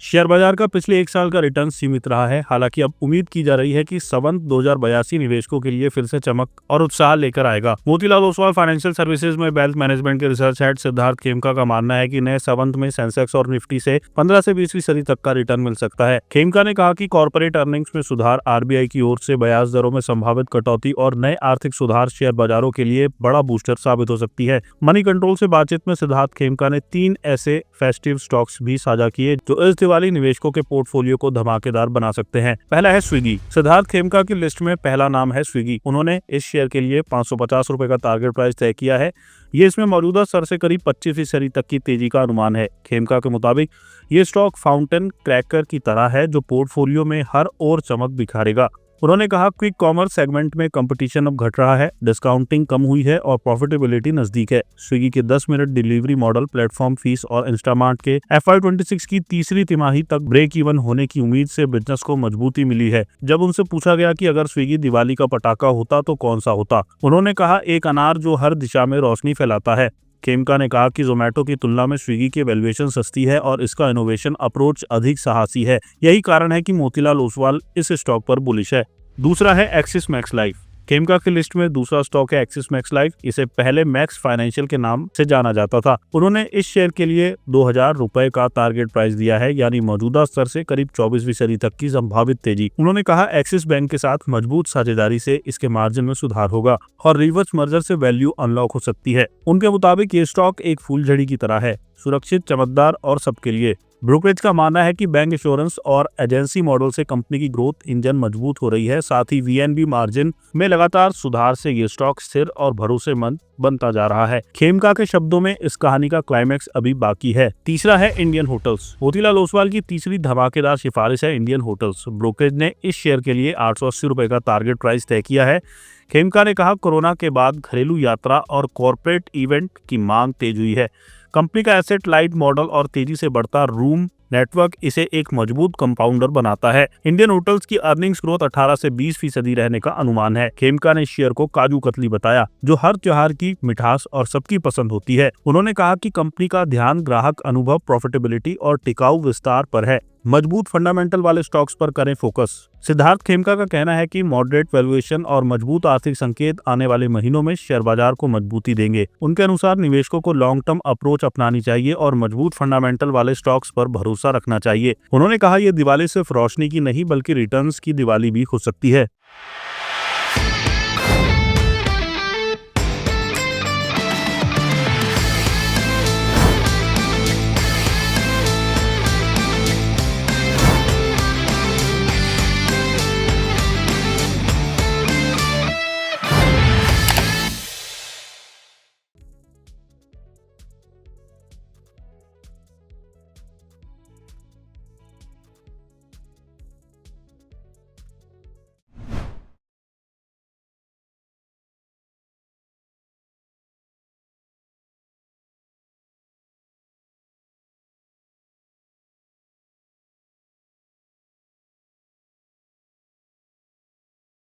Share बाजार का पिछले एक साल का रिटर्न सीमित रहा है। हालांकि अब उम्मीद की जा रही है कि संवत 2082 निवेशकों के लिए फिर से चमक और उत्साह लेकर आएगा। मोतीलाल ओसवाल फाइनेंशियल सर्विसेज में वेल्थ मैनेजमेंट के रिसर्च हेड सिद्धार्थ खेमका का मानना है कि नए संवत में सेंसेक्स और निफ्टी से 15 से 20% तक का रिटर्न मिल सकता है। खेमका ने कहा कि कॉर्पोरेट अर्निंग्स में सुधार, आरबीआई की ओर से ब्याज दरों में संभावित कटौती और नए आर्थिक सुधार शेयर बाजारों के लिए बड़ा बूस्टर साबित हो सकती है। मनी कंट्रोल से बातचीत में सिद्धार्थ खेमका ने 3 ऐसे फेस्टिव स्टॉक्स भी साझा किए जो इस दिवाली निवेशकों के पोर्टफोलियो को धमाकेदार बना सकते हैं। पहला है स्विगी। सिद्धार्थ खेमका की लिस्ट में पहला नाम है स्विगी। उन्होंने इस शेयर के लिए 550 रुपए का टारगेट प्राइस तय किया है। ये इसमें मौजूदा स्तर से करीब 25% तक की तेजी का अनुमान है। खेमका के मुताबिक ये स्टॉक फाउंटेन क्रैकर की तरह है जो पोर्टफोलियो में हर ओर चमक बिखारेगा। उन्होंने कहा क्विक कॉमर्स सेगमेंट में कंपटीशन अब घट रहा है, डिस्काउंटिंग कम हुई है और प्रॉफिटेबिलिटी नजदीक है। स्विगी के 10 minute delivery model, platform fees और इंस्टामार्ट के FY26 की तीसरी तिमाही तक ब्रेक इवन होने की उम्मीद से बिजनेस को मजबूती मिली है। जब उनसे पूछा गया कि अगर स्विगी दिवाली का पटाखा होता तो कौन सा होता, उन्होंने कहा एक अनार जो हर दिशा में रोशनी फैलाता है। खेमका ने कहा कि जोमेटो की तुलना में स्विगी की वैल्यूएशन सस्ती है और इसका इनोवेशन अप्रोच अधिक साहसी है। यही कारण है कि मोतीलाल ओसवाल इस स्टॉक पर बुलिश है। दूसरा है एक्सिस मैक्स लाइफ। खेमका की लिस्ट में दूसरा स्टॉक है एक्सिस मैक्स लाइफ। इसे पहले मैक्स फाइनेंशियल के नाम से जाना जाता था। उन्होंने इस शेयर के लिए 2000 रुपए का टारगेट प्राइस दिया है, यानी मौजूदा स्तर से करीब 24% तक की संभावित तेजी। उन्होंने कहा एक्सिस बैंक के साथ मजबूत साझेदारी से इसके मार्जिन में सुधार होगा और रिवर्स मर्जर से वैल्यू अनलॉक हो सकती है। उनके मुताबिक ये स्टॉक एक फूलझड़ी की तरह है, सुरक्षित, चमकदार और सबके लिए। ब्रोकरेज का मानना है कि बैंक इंश्योरेंस और एजेंसी मॉडल से कंपनी की ग्रोथ इंजन मजबूत हो रही है। साथ ही VNB मार्जिन में लगातार सुधार से ये स्टॉक स्थिर और भरोसेमंद बनता जा रहा है। खेमका के शब्दों में इस कहानी का क्लाइमैक्स अभी बाकी है। तीसरा है इंडियन होटल्स। मोतीलाल ओसवाल की तीसरी धमाकेदार सिफारिश है इंडियन होटल्स। ब्रोकरेज ने इस शेयर के लिए 880 रुपए का टारगेट प्राइस तय किया है। खेमका ने कहा कोरोना के बाद घरेलू यात्रा और कॉर्पोरेट इवेंट की मांग तेज हुई है। कंपनी का एसेट लाइट मॉडल और तेजी से बढ़ता रूम नेटवर्क इसे एक मजबूत कंपाउंडर बनाता है। इंडियन होटल्स की अर्निंग्स ग्रोथ 18 से 20% रहने का अनुमान है। खेमका ने शेयर को काजू कतली बताया, जो हर त्योहार की मिठास और सबकी पसंद होती है। उन्होंने कहा कि कंपनी का ध्यान ग्राहक अनुभव, प्रॉफिटेबिलिटी और टिकाऊ विस्तार पर है। मजबूत फंडामेंटल वाले स्टॉक्स पर करें फोकस। सिद्धार्थ खेमका का कहना है कि मॉडरेट वैल्यूएशन और मजबूत आर्थिक संकेत आने वाले महीनों में शेयर बाजार को मजबूती देंगे। उनके अनुसार निवेशकों को लॉन्ग टर्म अप्रोच अपनानी चाहिए और मजबूत फंडामेंटल वाले स्टॉक्स पर भरोसा रखना चाहिए। उन्होंने कहा यह दिवाली सिर्फ रोशनी की नहीं बल्कि रिटर्न्स की दिवाली भी हो सकती है।